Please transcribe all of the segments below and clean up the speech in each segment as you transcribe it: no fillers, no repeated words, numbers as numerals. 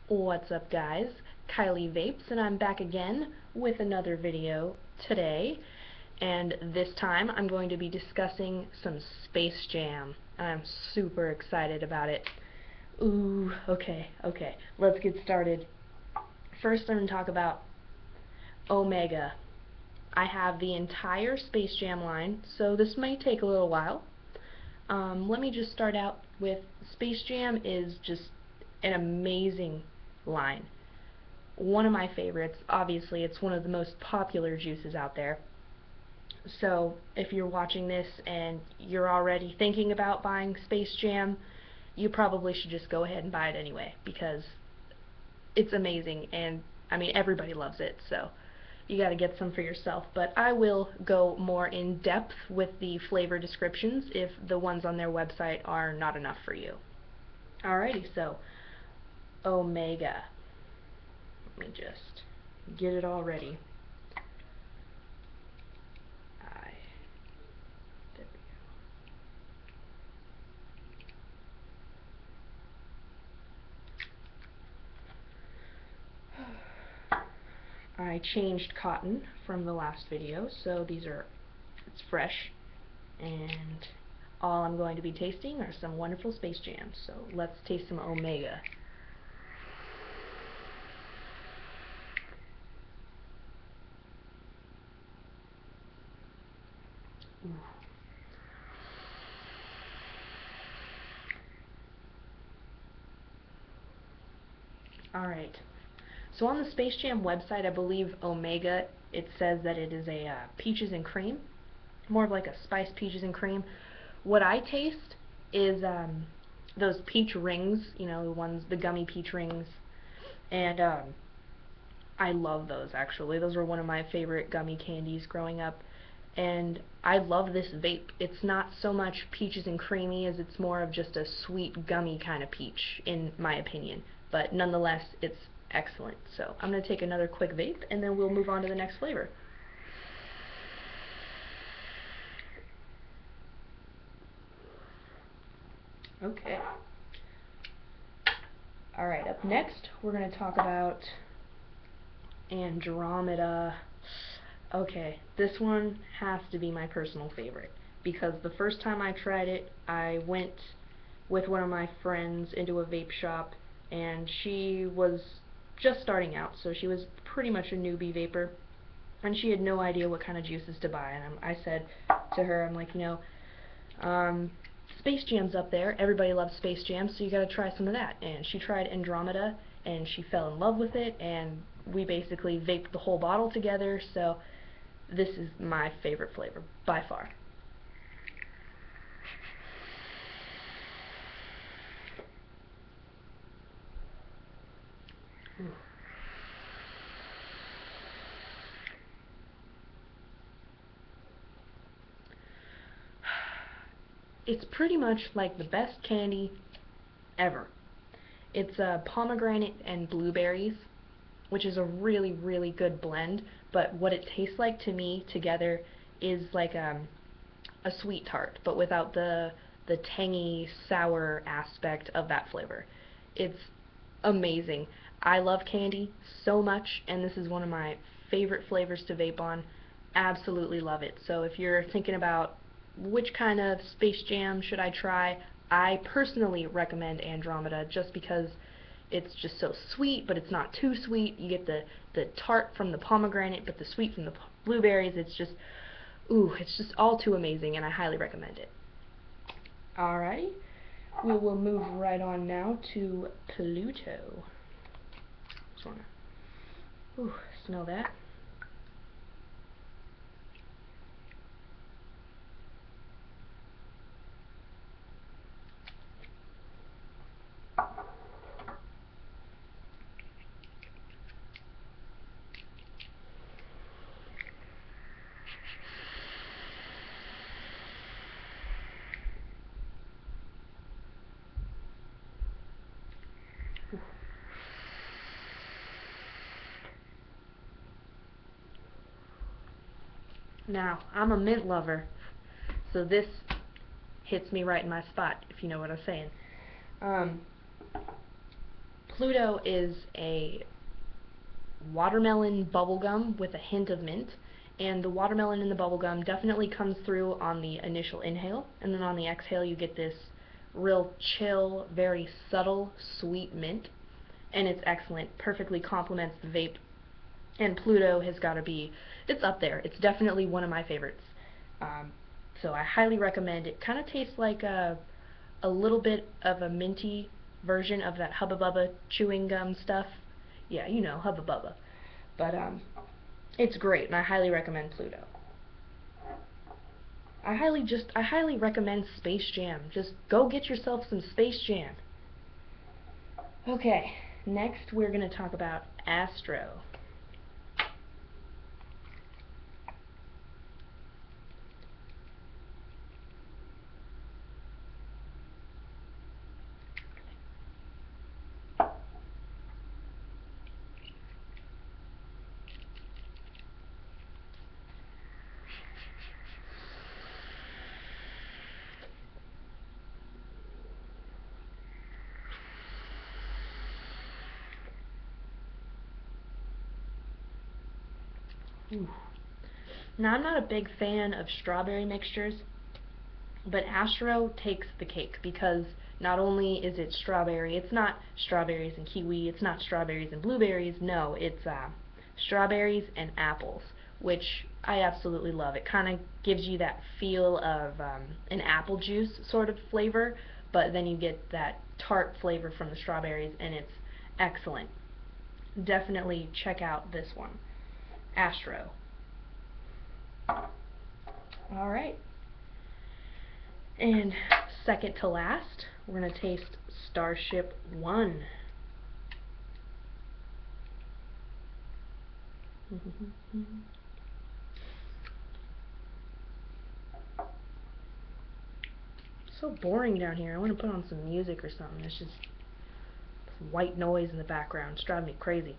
What's up, guys? Kylie Vapes, and I'm back again with another video today. And this time I'm going to be discussing some Space Jam. I'm super excited about it. Ooh, okay, let's get started. First, I'm going to talk about Omega. I have the entire Space Jam line, so this may take a little while. Let me just start out with Space Jam is just an amazing line. One of my favorites. Obviously, it's one of the most popular juices out there. So if you're watching this and you're already thinking about buying Space Jam, you probably should just go ahead and buy it anyway, because it's amazing, and I mean, everybody loves it, so you gotta get some for yourself. But I will go more in depth with the flavor descriptions if the ones on their website are not enough for you. Alrighty, so Omega. Let me just get it all ready. There we go. I changed cotton from the last video, so it's fresh, and all I'm going to be tasting are some wonderful Space Jams. So let's taste some Omega. Ooh. Alright, so on the Space Jam website, I believe Omega, it says that it is a peaches and cream, more of like a spiced peaches and cream. What I taste is those peach rings, you know, the gummy peach rings, and I love those, actually. Those were one of my favorite gummy candies growing up, and I love this vape. It's not so much peaches and creamy as it's more of just a sweet gummy kind of peach, in my opinion, but nonetheless, it's excellent. So I'm going to take another quick vape, and then we'll move on to the next flavor. Okay. Alright, up next, we're going to talk about Andromeda. Okay, this one has to be my personal favorite, because the first time I tried it, I went with one of my friends into a vape shop, and she was just starting out, so she was pretty much a newbie vapor, and she had no idea what kind of juices to buy. And I said to her, I'm like, Space Jam's up there, everybody loves Space Jam, so you gotta try some of that. And she tried Andromeda, and she fell in love with it, and we basically vaped the whole bottle together. So this is my favorite flavor, by far. Ooh. It's pretty much like the best candy ever. It's pomegranate and blueberries, which is a really, really good blend, but what it tastes like to me together is like a sweet tart, but without the tangy, sour aspect of that flavor. It's amazing. I love candy so much, and this is one of my favorite flavors to vape on. Absolutely love it. So if you're thinking about which kind of Space Jam should I try, I personally recommend Andromeda, just because it's just so sweet, but it's not too sweet. You get the tart from the pomegranate, but the sweet from the blueberries. It's just, ooh, it's just all too amazing, and I highly recommend it. Alrighty, we will move right on now to Pluto. Just wanna, ooh, smell that. Now, I'm a mint lover, so this hits me right in my spot, if you know what I'm saying. Pluto is a watermelon bubblegum with a hint of mint, and the watermelon in the bubblegum definitely comes through on the initial inhale, and then on the exhale you get this real chill, very subtle, sweet mint, and it's excellent, perfectly complements the vape, and Pluto has got to be, it's up there, it's definitely one of my favorites. So I highly recommend it. Kind of tastes like a little bit of a minty version of that Hubba Bubba chewing gum stuff. Yeah, you know, Hubba Bubba. But it's great, and I highly recommend Pluto. I highly recommend Space Jam. Just go get yourself some Space Jam. Okay, next we're going to talk about Astro. Ooh. Now, I'm not a big fan of strawberry mixtures, but Astro takes the cake because not only is it strawberry, it's not strawberries and kiwi, it's not strawberries and blueberries, no, it's strawberries and apples, which I absolutely love. It kind of gives you that feel of an apple juice sort of flavor, but then you get that tart flavor from the strawberries, and it's excellent. Definitely check out this one, Astro. Alright. And second to last, we're going to taste Starship 1. So boring down here. I want to put on some music or something. It's just white noise in the background. It's driving me crazy.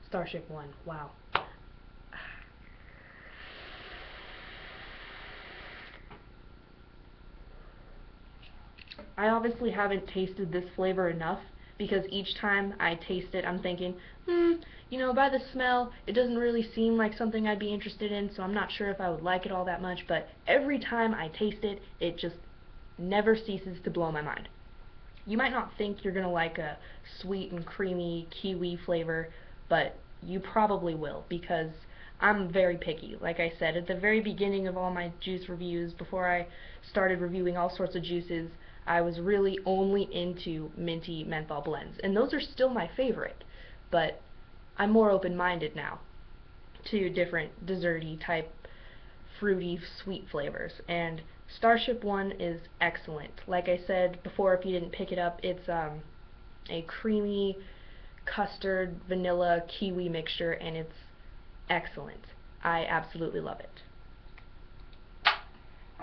Starship 1. Wow. I obviously haven't tasted this flavor enough, because each time I taste it I'm thinking, you know, by the smell it doesn't really seem like something I'd be interested in, so I'm not sure if I would like it all that much, but every time I taste it, it just never ceases to blow my mind. You might not think you're going to like a sweet and creamy kiwi flavor, but you probably will, because I'm very picky. Like I said, at the very beginning of all my juice reviews, before I started reviewing all sorts of juices, I was really only into minty menthol blends, and those are still my favorite, but I'm more open-minded now to different desserty type fruity sweet flavors, and Starship 1 is excellent. Like I said before, if you didn't pick it up, it's a creamy custard vanilla kiwi mixture, and it's excellent. I absolutely love it.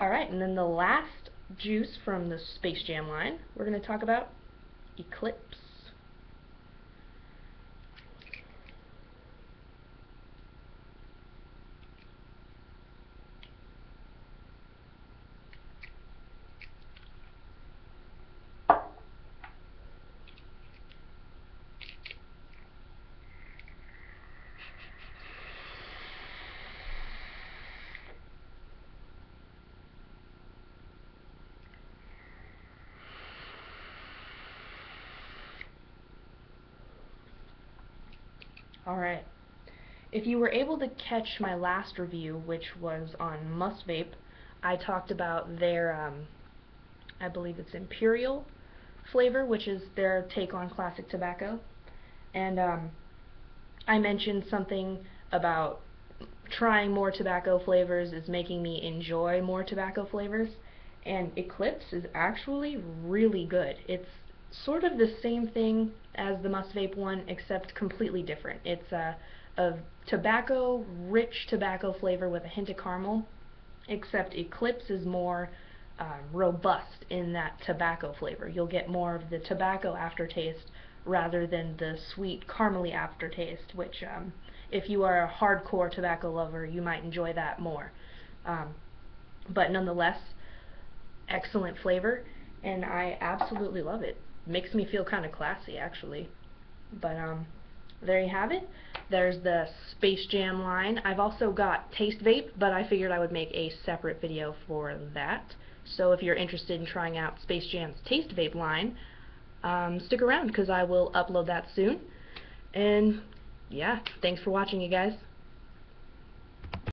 Alright, and then the last juice from the Space Jam line we're going to talk about, Eclipse. Alright, if you were able to catch my last review, which was on Must Vape, I talked about their, I believe it's Imperial flavor, which is their take on classic tobacco, and I mentioned something about trying more tobacco flavors is making me enjoy more tobacco flavors, and Eclipse is actually really good. It's sort of the same thing as the Must Vape one, except completely different. It's a rich tobacco flavor with a hint of caramel, except Eclipse is more robust in that tobacco flavor. You'll get more of the tobacco aftertaste rather than the sweet caramely aftertaste, which if you are a hardcore tobacco lover, you might enjoy that more. But nonetheless, excellent flavor, and I absolutely love it. Makes me feel kind of classy, actually. But there you have it. There's the Space Jam line. I've also got Taste Vape, but I figured I would make a separate video for that. So if you're interested in trying out Space Jam's Taste Vape line, stick around because I will upload that soon. And yeah, thanks for watching, you guys.